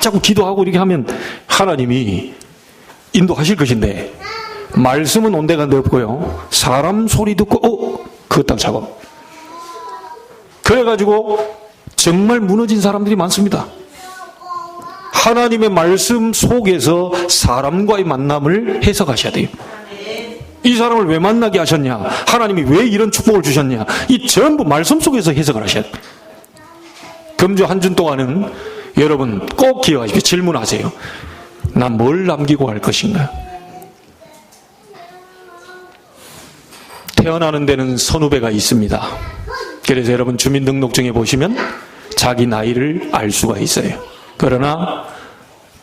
자꾸 기도하고 이렇게 하면 하나님이 인도하실 것인데, 말씀은 온데간데 없고요, 사람 소리 듣고 그것 딱 작업. 그래가지고 정말 무너진 사람들이 많습니다. 하나님의 말씀 속에서 사람과의 만남을 해석하셔야 돼요. 이 사람을 왜 만나게 하셨냐? 하나님이 왜 이런 축복을 주셨냐? 이 전부 말씀 속에서 해석을 하셔야 돼요. 금주 한 주 동안은 여러분 꼭 기억하십시오. 질문하세요. 난 뭘 남기고 갈 것인가? 태어나는 데는 선후배가 있습니다. 그래서 여러분 주민등록증에 보시면 자기 나이를 알 수가 있어요. 그러나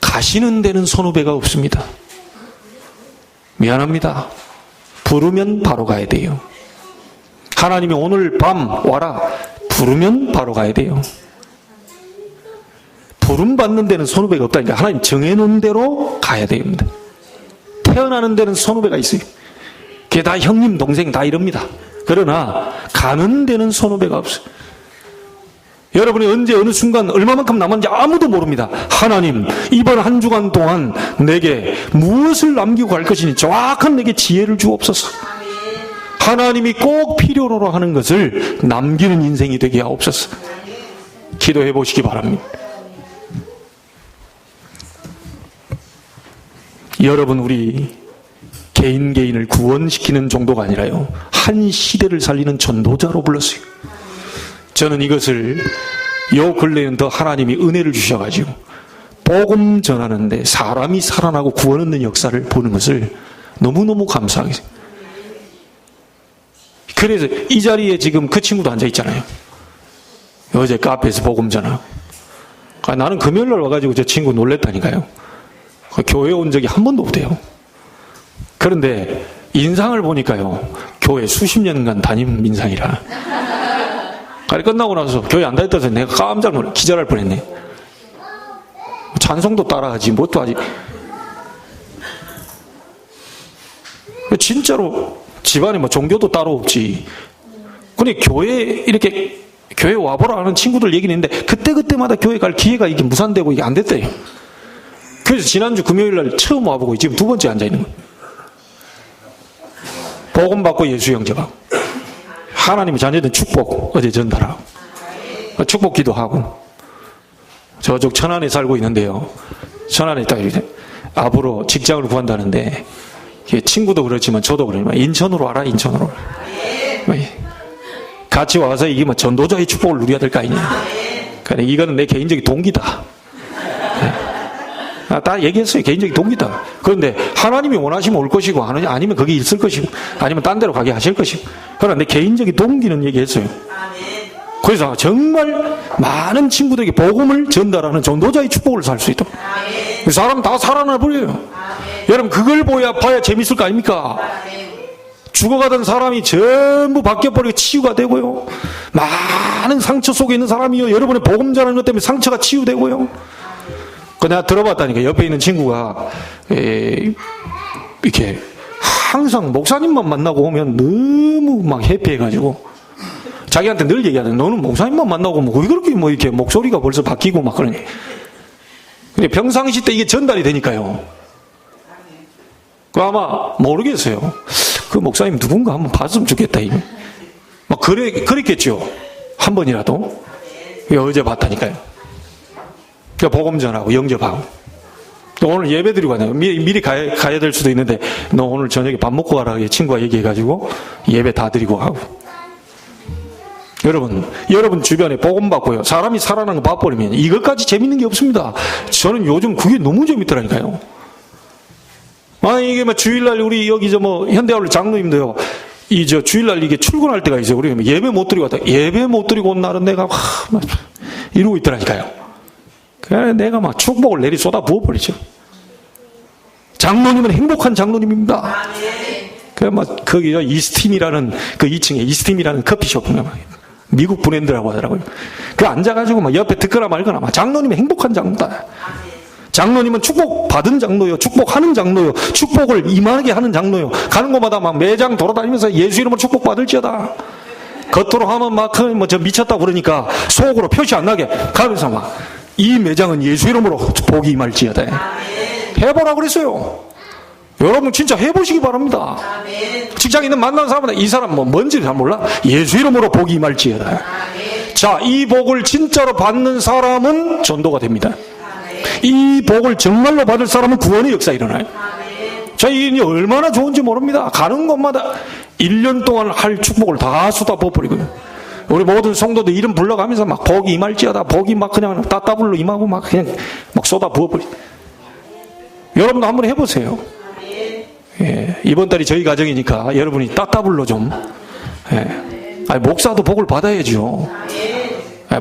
가시는 데는 선후배가 없습니다. 미안합니다. 부르면 바로 가야 돼요. 하나님이 오늘 밤 와라 부르면 바로 가야 돼요. 부름 받는 데는 선후배가 없다니까. 하나님 정해놓은 대로 가야 됩니다. 태어나는 데는 선후배가 있어요. 그게 다 형님 동생 다 이럽니다. 그러나 가는 데는 선후배가 없어요. 여러분이 언제 어느 순간 얼마만큼 남았는지 아무도 모릅니다. 하나님 이번 한 주간 동안 내게 무엇을 남기고 갈 것이니 정확한 내게 지혜를 주옵소서. 하나님이 꼭 필요로 하는 것을 남기는 인생이 되게 하옵소서. 기도해 보시기 바랍니다. 여러분, 우리 개인을 구원시키는 정도가 아니라요, 한 시대를 살리는 전도자로 불렀어요. 저는 이것을 요 근래에는 더 하나님이 은혜를 주셔가지고 복음 전하는데 사람이 살아나고 구원 얻는 역사를 보는 것을 너무너무 감사하게 생각해요. 그래서 이 자리에 지금 그 친구도 앉아있잖아요. 어제 카페에서 복음 전하고. 나는 금요일날 와가지고 저 친구 놀랬다니까요. 교회 온 적이 한 번도 없대요. 그런데 인상을 보니까요, 교회 수십 년간 담임 인상이라. 끝나고 나서 교회 안 다녔다 해서 내가 깜짝 놀라 기절할 뻔했네. 찬송도 따라하지 뭣도 하지. 진짜로 집안에 뭐 종교도 따로 없지. 근데 교회 이렇게 교회 와보라 하는 친구들 얘기는 있는데 그때마다 교회 갈 기회가 이게 무산되고 이게 안 됐대요. 그래서 지난주 금요일날 처음 와보고 지금 두 번째 앉아있는 거예요. 복음 받고 예수 영접하고 하나님의 자녀들 축복 어제 전달하고 축복 기도하고. 저쪽 천안에 살고 있는데요, 천안에 딱 이렇게 앞으로 직장을 구한다는데 친구도 그렇지만 저도 그러지만 인천으로 와라, 인천으로. 같이 와서 이게 뭐 전도자의 축복을 누려야 될 거 아니냐. 그러니까 이거는 내 개인적인 동기다. 다 얘기했어요. 개인적인 동기다. 그런데 하나님이 원하시면 올 것이고 아니면 거기 있을 것이고 아니면 딴 데로 가게 하실 것이고, 그러나 내 개인적인 동기는 얘기했어요. 그래서 정말 많은 친구들에게 복음을 전달하는 전도자의 축복을 살 수 있도록. 사람 다 살아나 버려요. 여러분 그걸 봐야 재밌을 거 아닙니까? 죽어가던 사람이 전부 바뀌어버리고 치유가 되고요. 많은 상처 속에 있는 사람이요, 여러분의 복음 전하는 것 때문에 상처가 치유되고요. 내가 들어봤다니까. 옆에 있는 친구가 이렇게 항상 목사님만 만나고 오면 너무 막 해피해가지고 자기한테 늘 얘기하잖아. 너는 목사님만 만나고 오면 왜 그렇게 뭐 이렇게 목소리가 벌써 바뀌고 막 그러니. 근데 평상시 때 이게 전달이 되니까요. 그 아마 모르겠어요. 그 목사님 누군가 한번 봤으면 좋겠다. 막 그랬겠죠. 한 번이라도. 어제 봤다니까요. 복음 전하고 영접하고. 오늘 예배 드리고 가요. 미리 가야 될 수도 있는데 너 오늘 저녁에 밥 먹고 가라 친구가 얘기해가지고 예배 다 드리고 하고. 여러분 주변에 복음 받고요, 사람이 살아나는 거 봐버리면 이것까지 재밌는 게 없습니다. 저는 요즘 그게 너무 재밌더라니까요. 이게 뭐 주일날 우리 여기 현대아울렛 장로님도요, 주일날 이게 출근할 때가 있어요. 우리 예배 못 드리고 왔다. 예배 못 드리고 온 날은 내가 이러고 있더라니까요. 그래 내가 막 축복을 내리 쏟아 부어버리죠. 장로님은 행복한 장로님입니다. 그래 막 거기 이스팀이라는 그 2층에 이스팀이라는 커피숍, 미국 브랜드라고 하더라고요. 그 앉아가지고 막 옆에 듣거나 말거나 막 장로님은 행복한 장로다. 장로님은 축복 받은 장로요, 축복하는 장로요, 축복을 임하게 하는 장로요. 가는 곳마다 막 매장 돌아다니면서 예수 이름으로 축복 받을지어다. 겉으로 하면 막 저 미쳤다 그러니까 속으로 표시 안 나게 가면서 막 이 매장은 예수 이름으로 복이 임할지어다. 해보라 그랬어요. 여러분 진짜 해보시기 바랍니다. 직장에 있는 만난 사람은 이 사람 뭔지 잘 몰라. 예수 이름으로 복이 임할지어다. 자, 이 복을 진짜로 받는 사람은 전도가 됩니다. 이 복을 정말로 받을 사람은 구원의 역사 일어나요. 자, 이 얼마나 좋은지 모릅니다. 가는 곳마다 1년 동안 할 축복을 다 쏟아 부어버리거든요. 우리 모든 성도들 이름 불러가면서 막 복이 임할지어다, 복이 막 그냥 따따블로 임하고 막 그냥 막 쏟아 부어버리. 여러분도 한번 해보세요. 예, 이번 달이 저희 가정이니까 여러분이 따따블로 좀. 목사도 복을 받아야죠.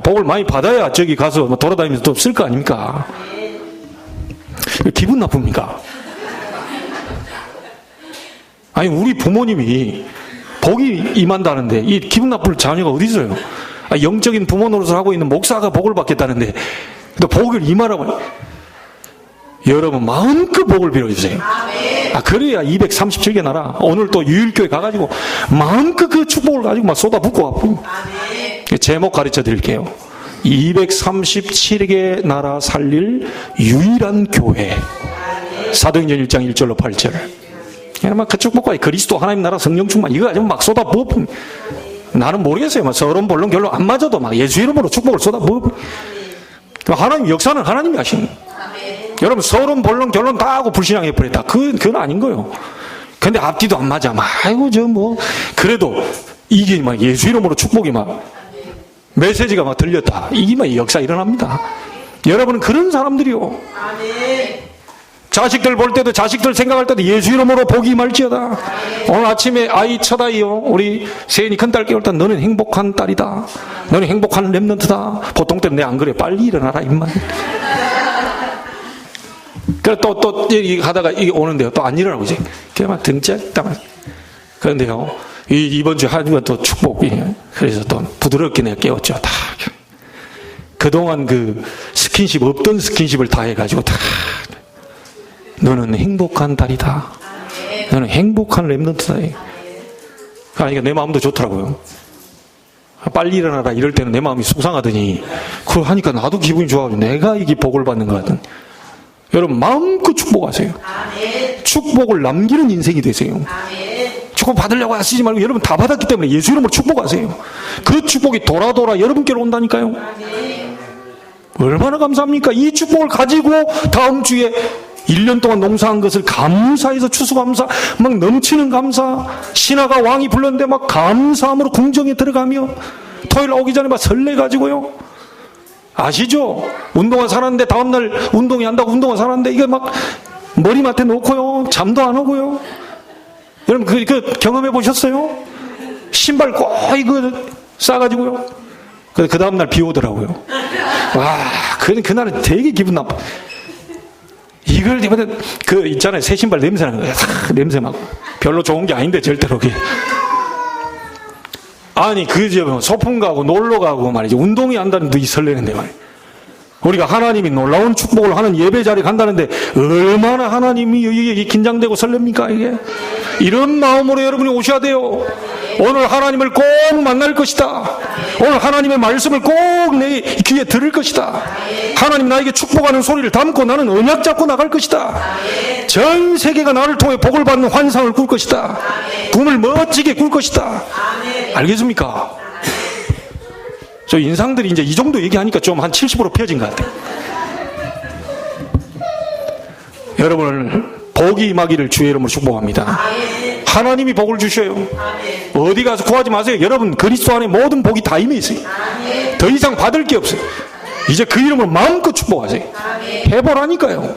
복을 많이 받아야 저기 가서 돌아다니면서 또 쓸 거 아닙니까? 기분 나쁩니까? 우리 부모님이 복이 임한다는데 이 기분 나쁠 자녀가 어디 있어요? 영적인 부모 노릇을 하고 있는 목사가 복을 받겠다는데 또 복을 임하라고. 여러분 마음껏 복을 빌어주세요. 그래야 237개 나라. 오늘 또 유일교회 가가지고 마음껏 그 축복을 가지고 막 쏟아붓고 와고. 제목 가르쳐 드릴게요. 237개 나라 살릴 유일한 교회. 사도행전 1장 1절로 8절. 막 그 축복과 그리스도 하나님 나라 성령 충만 이거 가지고 막 쏟아 부어. 나는 모르겠어요. 막 서론 본론 결론 안 맞아도 막 예수 이름으로 축복을 쏟아 부어. 하나님 역사는 하나님이 하시는. 여러분 서론 본론 결론 다 하고 불신앙해 버렸다. 그건 아닌 거예요. 근데 앞뒤도 안 맞아. 그래도 이게 막 예수 이름으로 축복이 막 메시지가 막 들렸다. 이게 막 역사 일어납니다. 여러분은 그런 사람들이요. 자식들 볼 때도 자식들 생각할 때도 예수 이름으로 복이 임할지어다. 오늘 아침에 첫 아이요, 우리 세인이 큰딸 깨울 때 너는 행복한 딸이다. 너는 행복한 렘넌트다. 보통 때는 내 안 그래. 빨리 일어나라 임마. 그래 또 하다가 이게 오는데요. 또 안 일어나고 이제 그냥 등짝. 그런데요, 이번 주 한 주간 또 축복이. 그래서 또 부드럽게 내가 깨웠죠. 다. 그동안 그 스킨십 없던 스킨십을 다 해가지고 다. 너는 행복한 딸이다. 너는 행복한 렘넌트다. 그러니까 내 마음도 좋더라고요. 빨리 일어나라 이럴 때는 내 마음이 속상하더니 그걸 하니까 나도 기분이 좋아가지고 내가 이게 복을 받는 것 같은. 여러분 마음껏 축복하세요. 축복을 남기는 인생이 되세요. 축복 받으려고 하시지 말고 여러분 다 받았기 때문에 예수 이름으로 축복하세요. 그 축복이 돌아 여러분께로 온다니까요. 얼마나 감사합니까? 이 축복을 가지고 다음 주에 1년 동안 농사한 것을 감사해서 추수감사, 막 넘치는 감사, 신하가 왕이 불렀는데 막 감사함으로 궁정에 들어가며 토요일 오기 전에 막 설레가지고요. 아시죠? 운동화 사놨는데 다음날 운동이 한다고 운동화 사놨는데 이게 막 머리맡에 놓고요. 잠도 안 오고요. 여러분 그 경험해 보셨어요? 신발 꼭 이거 싸가지고요. 그 다음날 비 오더라고요. 와, 그날은 되게 기분 나빠. 이걸 그 있잖아요. 새 신발 냄새 나는 거예요. 냄새 나고. 별로 좋은 게 아닌데 절대로 그게. 아니 소풍 가고 놀러 가고 말이죠. 운동이 한다는 듯이 설레는데 말이에요. 우리가 하나님이 놀라운 축복을 하는 예배 자리에 간다는데 얼마나 하나님이 긴장되고 설렙니까 이게. 이런 마음으로 여러분이 오셔야 돼요. 오늘 하나님을 꼭 만날 것이다. 오늘 하나님의 말씀을 꼭 내 귀에 들을 것이다. 하나님 나에게 축복하는 소리를 담고 나는 언약 잡고 나갈 것이다. 전 세계가 나를 통해 복을 받는 환상을 꿀 것이다. 꿈을 멋지게 꿀 것이다. 알겠습니까? 저 인상들이 이제 이 정도 얘기하니까 좀 한 70% 펴진 것 같아요. 여러분을 복이 임하기를 주의 이름으로 축복합니다. 하나님이 복을 주셔요. 어디 가서 구하지 마세요. 여러분 그리스도 안에 모든 복이 다 임해 있어요. 더 이상 받을 게 없어요. 이제 그 이름으로 마음껏 축복하세요. 해보라니까요.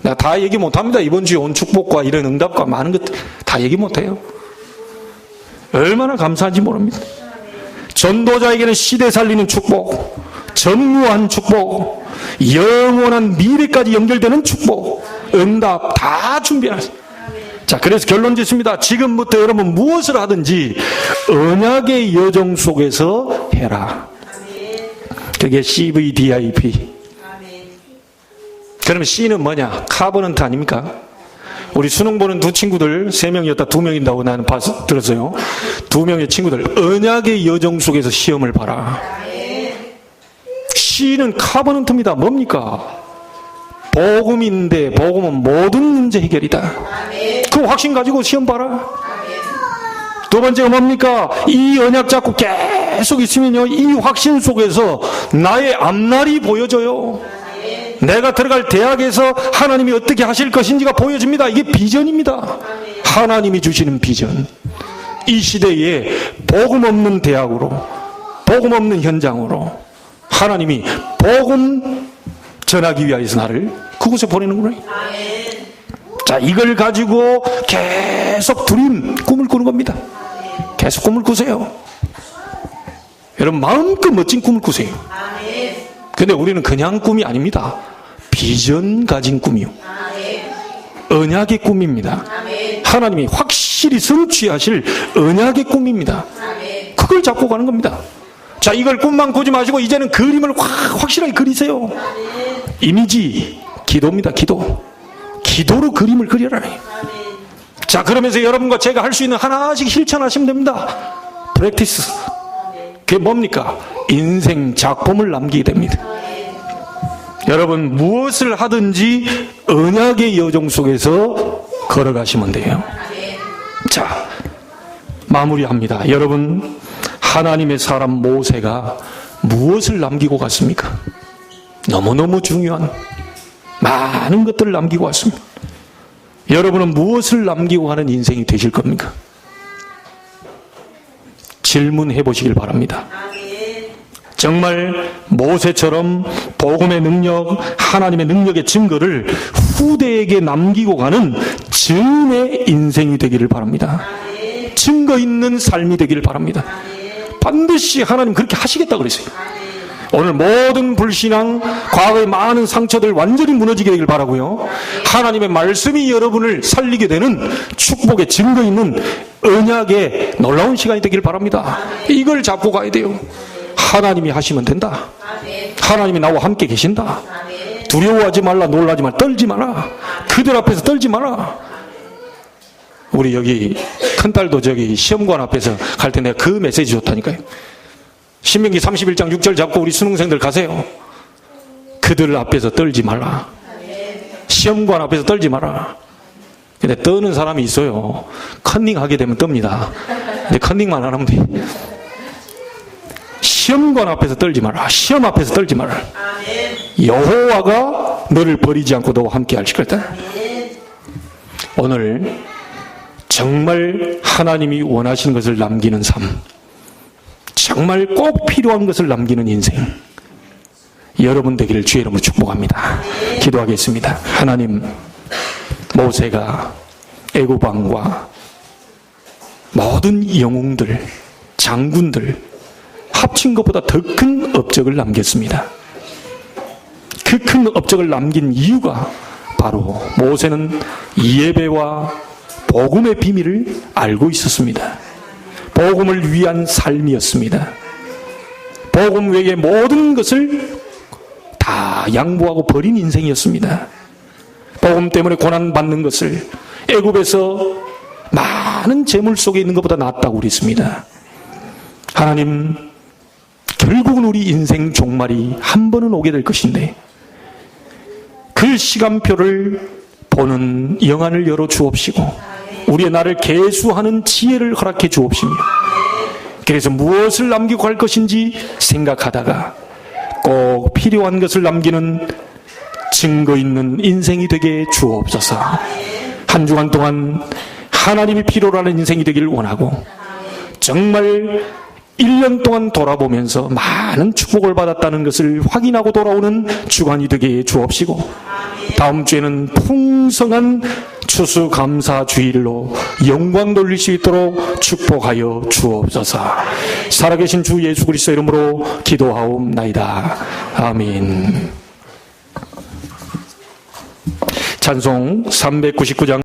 내가 다 얘기 못합니다. 이번 주에 온 축복과 이런 응답과 많은 것 다 얘기 못해요. 얼마나 감사한지 모릅니다. 전도자에게는 시대 살리는 축복, 전무한 축복, 영원한 미래까지 연결되는 축복, 응답 다 준비하세요. 자, 그래서 결론 짓습니다. 지금부터 여러분 무엇을 하든지 언약의 여정 속에서 해라. 그게 CVDIP. 그러면 C는 뭐냐? 카버넌트 아닙니까? 우리 수능 보는 두 친구들 3명이었다 2명인다고 나는 들었어요. 2명의 친구들 언약의 여정 속에서 시험을 봐라. C는 카버넌트입니다. 뭡니까? 복음인데 복음은 모든 문제 해결이다. 그 확신 가지고 시험 봐라. 두 번째가 뭡니까? 이 언약 잡고 계속 있으면요, 이 확신 속에서 나의 앞날이 보여져요. 내가 들어갈 대학에서 하나님이 어떻게 하실 것인지가 보여집니다. 이게 비전입니다. 하나님이 주시는 비전. 이 시대에 복음 없는 대학으로, 복음 없는 현장으로 하나님이 복음 전하기 위해서 나를 그곳에 보내는구나. 자, 이걸 가지고 계속 꿈을 꾸는 겁니다. 계속 꿈을 꾸세요. 여러분 마음껏 멋진 꿈을 꾸세요. 근데 우리는 그냥 꿈이 아닙니다. 비전 가진 꿈이요. 언약의 꿈입니다. 하나님이 확실히 성취하실 언약의 꿈입니다. 그걸 잡고 가는 겁니다. 자, 이걸 꿈만 꾸지 마시고 이제는 그림을 확실하게 그리세요. 이미지, 기도입니다. 기도로 그림을 그려라. 자, 그러면서 여러분과 제가 할 수 있는 하나씩 실천하시면 됩니다. 프랙티스. 그게 뭡니까? 인생 작품을 남기게 됩니다. 여러분 무엇을 하든지 언약의 여정 속에서 걸어가시면 돼요. 자, 마무리합니다. 여러분, 하나님의 사람 모세가 무엇을 남기고 갔습니까? 너무너무 중요한 많은 것들을 남기고 왔습니다. 여러분은 무엇을 남기고 가는 인생이 되실 겁니까? 질문해 보시길 바랍니다. 정말 모세처럼 복음의 능력, 하나님의 능력의 증거를 후대에게 남기고 가는 증인의 인생이 되기를 바랍니다. 증거 있는 삶이 되기를 바랍니다. 반드시 하나님 그렇게 하시겠다고 그랬어요. 오늘 모든 불신앙, 과거의 많은 상처들 완전히 무너지게 되길 바라고요. 하나님의 말씀이 여러분을 살리게 되는 축복의 증거 있는 언약의 놀라운 시간이 되길 바랍니다. 이걸 잡고 가야 돼요. 하나님이 하시면 된다. 하나님이 나와 함께 계신다. 두려워하지 말라, 놀라지 말라, 떨지 마라. 그들 앞에서 떨지 마라. 우리 여기 큰딸도 저기 시험관 앞에서 갈 때 내가 그 메시지 줬다니까요. 신명기 31장 6절 잡고 우리 수능생들 가세요. 그들 앞에서 떨지 말라. 시험관 앞에서 떨지 마라. 근데 떠는 사람이 있어요. 컨닝하게 되면 떱니다. 근데 컨닝만 안 하면 돼. 시험관 앞에서 떨지 마라. 시험 앞에서 떨지 마라. 여호와가 너를 버리지 않고 너와 함께 하실 거다. 오늘 정말 하나님이 원하시는 것을 남기는 삶, 정말 꼭 필요한 것을 남기는 인생, 여러분 되기를 주의 이름으로 축복합니다. 기도하겠습니다. 하나님, 모세가 애굽 왕과 모든 영웅들, 장군들 합친 것보다 더 큰 업적을 남겼습니다. 그 큰 업적을 남긴 이유가 바로 모세는 예배와 복음의 비밀을 알고 있었습니다. 복음을 위한 삶이었습니다. 복음 외의 모든 것을 다 양보하고 버린 인생이었습니다. 복음 때문에 고난받는 것을 애굽에서 많은 재물 속에 있는 것보다 낫다고 그랬습니다. 하나님, 결국은 우리 인생 종말이 한 번은 오게 될 것인데 그 시간표를 보는 영안을 열어 주옵시고 우리의 나를 계수하는 지혜를 허락해 주옵시며 그래서 무엇을 남기고 갈 것인지 생각하다가 꼭 필요한 것을 남기는 증거 있는 인생이 되게 주옵소서. 한 주간 동안 하나님이 필요로 하는 인생이 되기를 원하고 정말 1년 동안 돌아보면서 많은 축복을 받았다는 것을 확인하고 돌아오는 주간이 되게 주옵시고 다음 주에는 풍성한 추수감사 주일로 영광 돌릴 수 있도록 축복하여 주옵소서. 살아계신 주 예수 그리스도 이름으로 기도하옵나이다. 아멘. 찬송 399장